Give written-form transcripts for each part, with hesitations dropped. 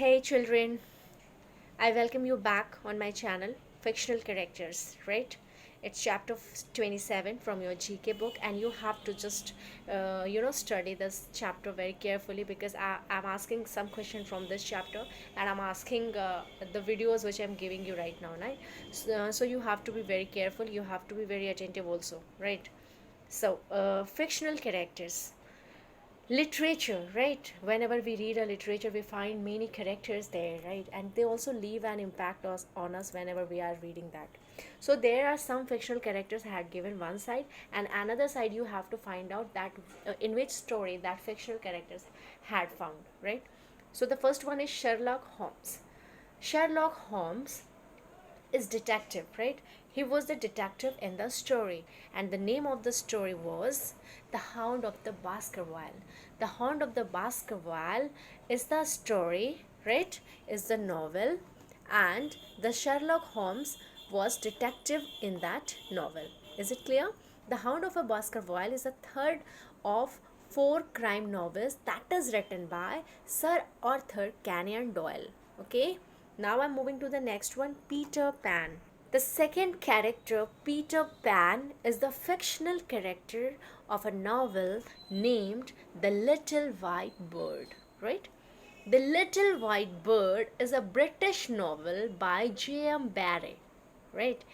Hey children, I welcome you back on my channel, Fictional Characters, right? It's chapter 27 from your GK book, and you have to just, study this chapter very carefully because I'm asking some question from this chapter and I'm asking the videos which I'm giving you right now, right? So you have to be very careful, you have to be very attentive also, right? So, fictional characters. Literature, right? Whenever we read a literature we find many characters there, right? And they also leave an impact on us whenever we are reading that. So there are some fictional characters I had given one side, and another side you have to find out that in which story that fictional characters had found, right? So the first one is Sherlock Holmes. Sherlock Holmes is detective, right? He was the detective in the story, and the name of the story was The Hound of the Baskerville. The Hound of the Baskerville is the story, right? Is the novel, and the Sherlock Holmes was detective in that novel. Is it clear? The Hound of a Baskerville is the third of four crime novels that is written by Sir Arthur Conan Doyle. Okay, now I'm moving to the next one, Peter Pan. The second character, Peter Pan, is the fictional character of a novel named The Little White Bird, right? The Little White Bird is a British novel by J.M. Barrie, right?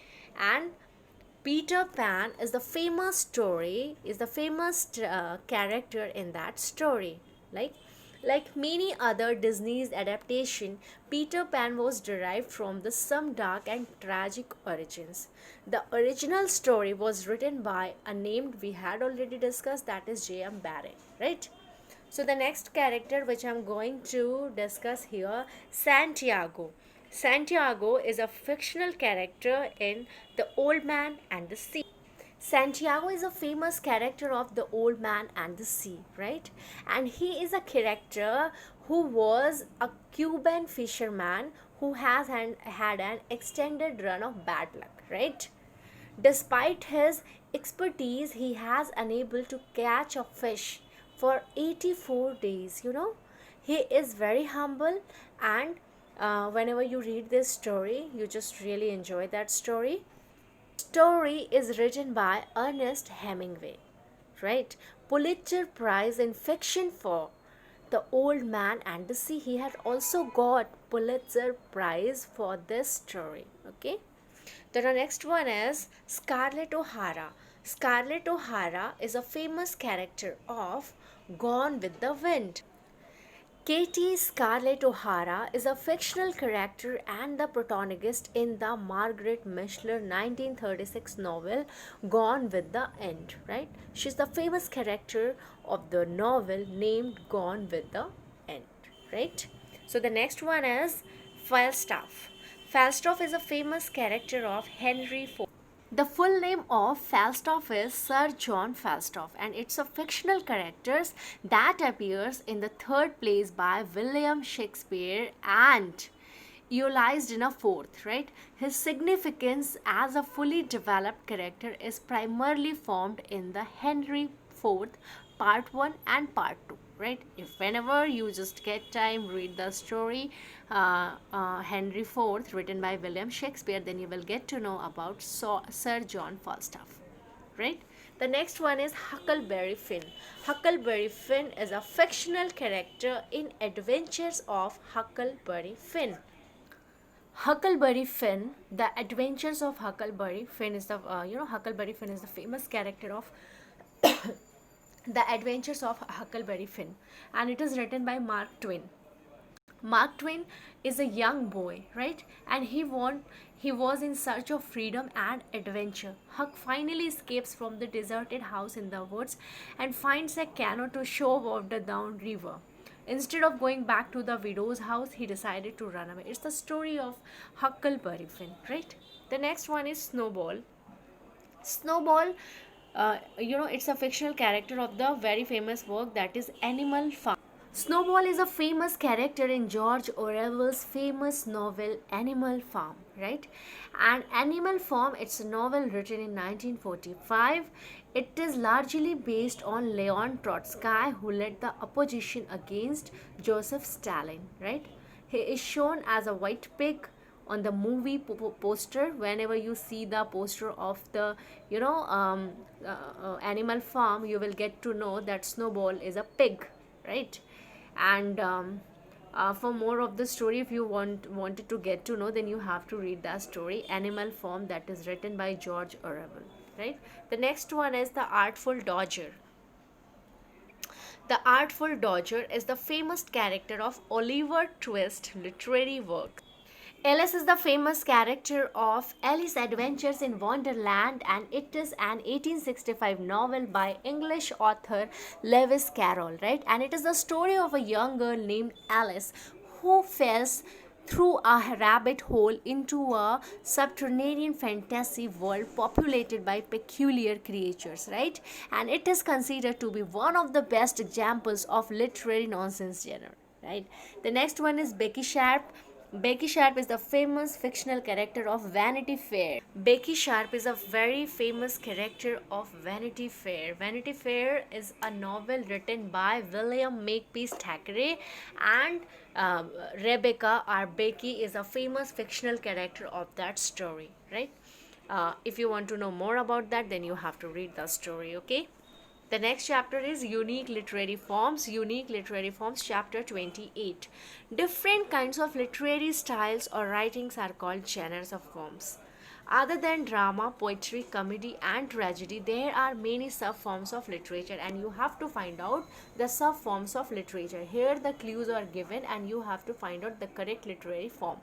And Peter Pan is the famous story, is the famous character in that story. Like like many other Disney's adaptation, Peter Pan was derived from the some dark and tragic origins. The original story was written by a name we had already discussed, that is J.M. Barrie, right? So the next character which I'm going to discuss here, Santiago. Santiago is a fictional character in The Old Man and the Sea. Santiago is a famous character of The Old Man and the Sea, right? And he is a character who was a Cuban fisherman who had an extended run of bad luck, right? Despite his expertise, he has unable to catch a fish for 84 days. He is very humble, and whenever you read this story, you just really enjoy that story. Story is written by Ernest Hemingway, right? Pulitzer Prize in fiction for The Old Man and the Sea. He had also got Pulitzer Prize for this story. Okay. The next one is Scarlett O'Hara. Scarlett O'Hara is a famous character of Gone with the Wind. Katie Scarlett O'Hara is a fictional character and the protagonist in the Margaret Mishler 1936 novel Gone with the End, right? She's the famous character of the novel named Gone with the End, right? So the next one is Falstaff. Falstaff is a famous character of Henry Ford. The full name of Falstaff is Sir John Falstaff, and it's a fictional character that appears in the third plays by William Shakespeare and utilized in a fourth, right? His significance as a fully developed character is primarily formed in the Henry IV part 1 and part 2, right? If whenever you just get time, read the story Henry IV written by William Shakespeare, then you will get to know about Sir John Falstaff, right? The next one is Huckleberry Finn. Huckleberry Finn is a fictional character in Adventures of Huckleberry Finn. Huckleberry Finn, The Adventures of Huckleberry Finn is the Huckleberry Finn is the famous character of The Adventures of Huckleberry Finn, and it is written by Mark Twain. Mark Twain is a young boy, right? And he was in search of freedom and adventure. Huck finally escapes from the deserted house in the woods and finds a canoe to shove off the down river. Instead of going back to the widow's house, he decided to run away. It's the story of Huckleberry Finn, right? The next one is Snowball. Snowball, it's a fictional character of the very famous work that is Animal Farm. Snowball is a famous character in George Orwell's famous novel Animal Farm, right? And Animal Farm, it's a novel written in 1945. It is largely based on Leon Trotsky, who led the opposition against Joseph Stalin, right? He is shown as a white pig on the movie poster. Whenever you see the poster of the you know animal farm, you will get to know that Snowball is a pig, right? And for more of the story, if you wanted to get to know, then you have to read that story, Animal Farm, that is written by George Orwell, right? The next one is The Artful Dodger. The Artful Dodger is the famous character of Oliver Twist literary work. Alice is the famous character of Alice's Adventures in Wonderland, and it is an 1865 novel by English author Lewis Carroll, right? And it is the story of a young girl named Alice who falls through a rabbit hole into a subterranean fantasy world populated by peculiar creatures, right? And it is considered to be one of the best examples of literary nonsense genre, right? The next one is Becky Sharp. Becky Sharp is the famous fictional character of Vanity Fair. Becky Sharp is a very famous character of Vanity Fair. Vanity Fair is a novel written by William Makepeace Thackeray, and Rebecca or Becky is a famous fictional character of that story, right? If you want to know more about that, then you have to read the story, okay? The next chapter is Unique Literary Forms. Unique Literary Forms, chapter 28. Different kinds of literary styles or writings are called genres of forms. Other than drama, poetry, comedy, and tragedy, there are many subforms of literature, and you have to find out the subforms of literature. Here, the clues are given, and you have to find out the correct literary form.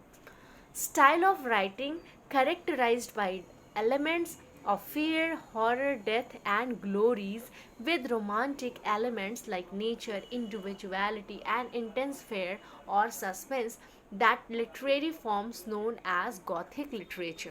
Style of writing characterized by elements of fear, horror, death, and glories, with romantic elements like nature, individuality, and intense fear or suspense, that literary forms known as Gothic literature.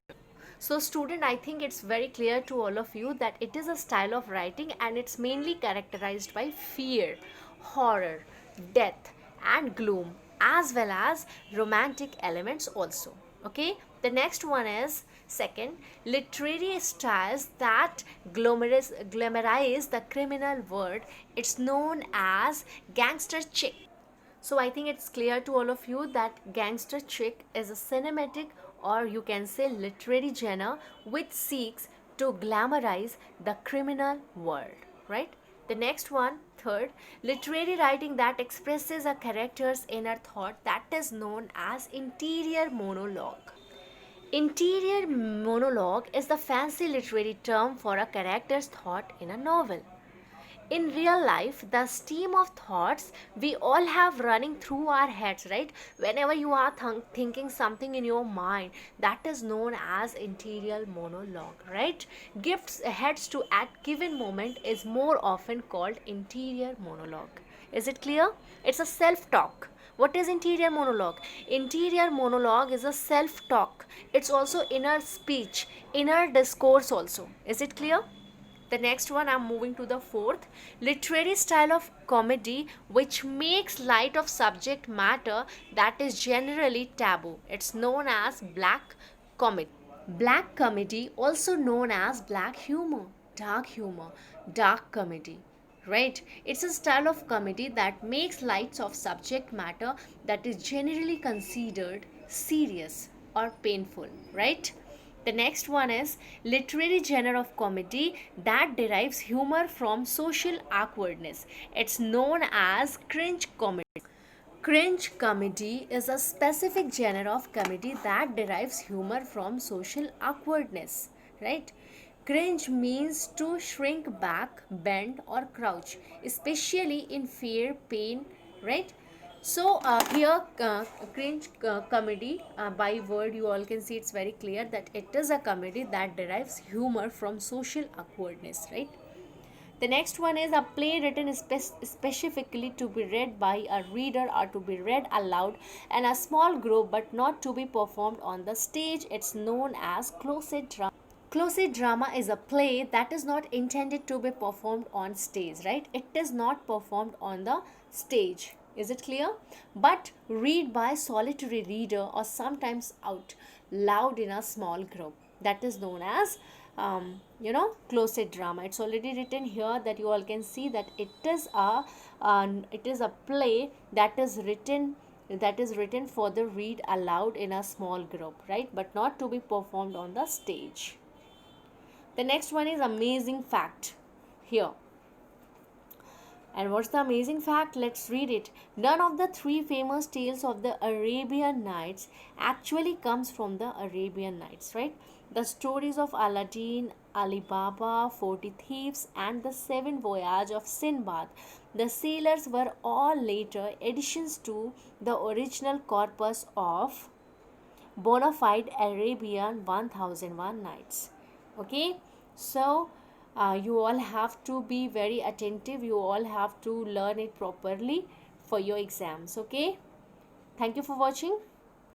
So student, I think it's very clear to all of you that it is a style of writing, and it's mainly characterized by fear, horror, death, and gloom, as well as romantic elements also. Okay, the next one is second, literary styles that glamorize the criminal world. It's known as gangster chick. So I think it's clear to all of you that gangster chick is a cinematic, or you can say literary genre, which seeks to glamorize the criminal world, right? The next one, third, literary writing that expresses a character's inner thought, that is known as interior monologue. Interior monologue is the fancy literary term for a character's thought in a novel. In real life, the stream of thoughts we all have running through our heads, right? Whenever you are thinking something in your mind, that is known as interior monologue, right? Gifts heads to at given moment is more often called interior monologue. Is it clear? It's a self talk. What is interior monologue? Interior monologue is a self talk. It's also inner speech, inner discourse also. Is it clear? The next one, I'm moving to the fourth, literary style of comedy which makes light of subject matter that is generally taboo. It's known as black comedy. Black comedy, also known as black humor, dark comedy, right? It's a style of comedy that makes light of subject matter that is generally considered serious or painful, right? The next one is literary genre of comedy that derives humor from social awkwardness. It's known as cringe comedy. Cringe comedy is a specific genre of comedy that derives humor from social awkwardness, right? Cringe means to shrink back, bend, or crouch, especially in fear, pain, right? So here cringe comedy, by word you all can see it's very clear that it is a comedy that derives humor from social awkwardness, right? The next one is a play written specifically to be read by a reader or to be read aloud in a small group but not to be performed on the stage. It's known as closet drama. Closet drama is a play that is not intended to be performed on stage, right? It is not performed on the stage. Is it clear? But read by solitary reader or sometimes out loud in a small group. That is known as closet drama. It's already written here that you all can see that it is a play that is written that is written for the read aloud in a small group, right? But not to be performed on the stage. The next one is amazing fact here. And what's the amazing fact? Let's read it. None of the three famous tales of the Arabian Nights actually comes from the Arabian Nights, right? The stories of Aladdin, Ali Baba, 40 Thieves, and the Seven Voyage of Sinbad, the sailors, were all later additions to the original corpus of bona fide Arabian 1001 Nights. Okay, so you all have to be very attentive, you all have to learn it properly for your exams. Okay, thank you for watching.